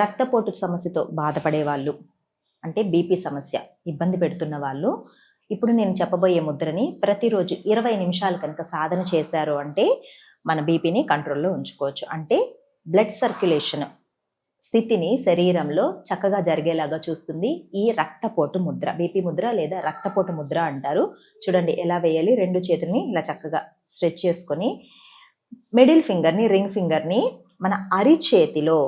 రక్తపోటు సమస్యతో బాధపడే వాళ్ళు, అంటే బీపీ సమస్య ఇబ్బంది పెడుతున్న వాళ్ళు ఇప్పుడు నేను చెప్పబోయే ముద్రని ప్రతిరోజు 20 నిమిషాలు కనుక సాధన చేశారు అంటే మన బీపీని కంట్రోల్లో ఉంచుకోవచ్చు. అంటే బ్లడ్ సర్క్యులేషన్ స్థితిని శరీరంలో చక్కగా జరిగేలాగా చూస్తుంది ఈ రక్తపోటు ముద్ర. బీపీ ముద్ర లేదా రక్తపోటు ముద్ర అంటారు. చూడండి ఎలా వేయాలి. 2 చేతుల్ని ఇలా చక్కగా స్ట్రెచ్ చేసుకొని మిడిల్ ఫింగర్ని, రింగ్ ఫింగర్ని మన అరిచేతిలో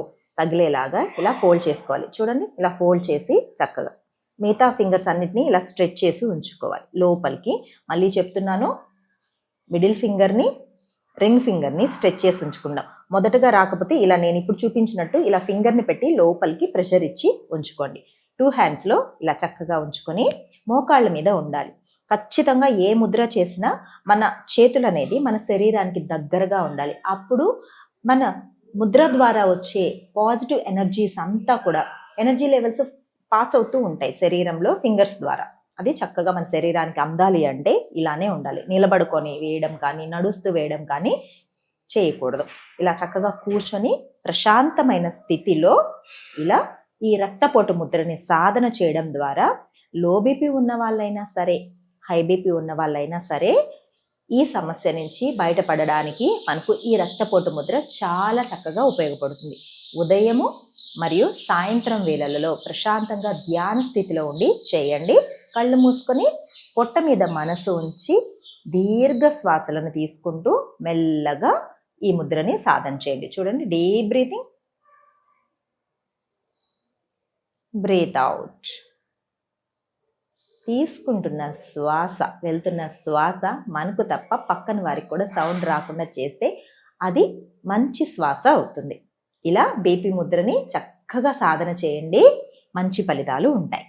తగిలేలాగా ఇలా ఫోల్డ్ చేసుకోవాలి. చూడండి ఇలా ఫోల్డ్ చేసి చక్కగా మిగతా ఫింగర్స్ అన్నిటినీ ఇలా స్ట్రెచ్ చేసి ఉంచుకోవాలి లోపలికి. మళ్ళీ చెప్తున్నాను, మిడిల్ ఫింగర్ని, రింగ్ ఫింగర్ని స్ట్రెచ్ చేసి ఉంచుకుందాం. మొదటగా రాకపోతే ఇలా నేను ఇప్పుడు చూపించినట్టు ఇలా ఫింగర్ని పెట్టి లోపలికి ప్రెషర్ ఇచ్చి ఉంచుకోండి. 2 హ్యాండ్స్లో ఇలా చక్కగా ఉంచుకొని మోకాళ్ళ మీద ఉండాలి. ఖచ్చితంగా ఏ ముద్ర చేసినా మన చేతులు అనేది మన శరీరానికి దగ్గరగా ఉండాలి. అప్పుడు మన ముద్ర ద్వారా వచ్చే పాజిటివ్ ఎనర్జీస్ అంతా కూడా ఎనర్జీ లెవెల్స్ పాస్ అవుతూ ఉంటాయి శరీరంలో ఫింగర్స్ ద్వారా. అది చక్కగా మన శరీరానికి అందాలి అంటే ఇలానే ఉండాలి. నిలబడుకొని వేయడం కానీ, నడుస్తూ వేయడం కానీ చేయకూడదు. ఇలా చక్కగా కూర్చొని ప్రశాంతమైన స్థితిలో ఇలా ఈ రక్తపోటు ముద్రని సాధన చేయడం ద్వారా లో బీపీ ఉన్న వాళ్ళైనా సరే, హై బీపీ ఉన్న వాళ్ళైనా సరే ఈ సమస్య నుంచి బయటపడడానికి మనకు ఈ రక్తపోటు ముద్ర చాలా చక్కగా ఉపయోగపడుతుంది. ఉదయము మరియు సాయంత్రం వేళలలో ప్రశాంతంగా ధ్యాన స్థితిలో ఉండి చేయండి. కళ్ళు మూసుకొని పొట్ట మీద మనసు ఉంచి దీర్ఘ శ్వాసలను తీసుకుంటూ మెల్లగా ఈ ముద్రని సాధన చేయండి. చూడండి, డీప్ బ్రీతింగ్, బ్రీత్ అవుట్. తీసుకుంటున్న శ్వాస, వెళ్తున్న శ్వాస మనకు తప్ప పక్కన వారికి కూడా సౌండ్ రాకుండా చేస్తే అది మంచి శ్వాస అవుతుంది. ఇలా బీపీ ముద్రని చక్కగా సాధన చేయండి, మంచి ఫలితాలు ఉంటాయి.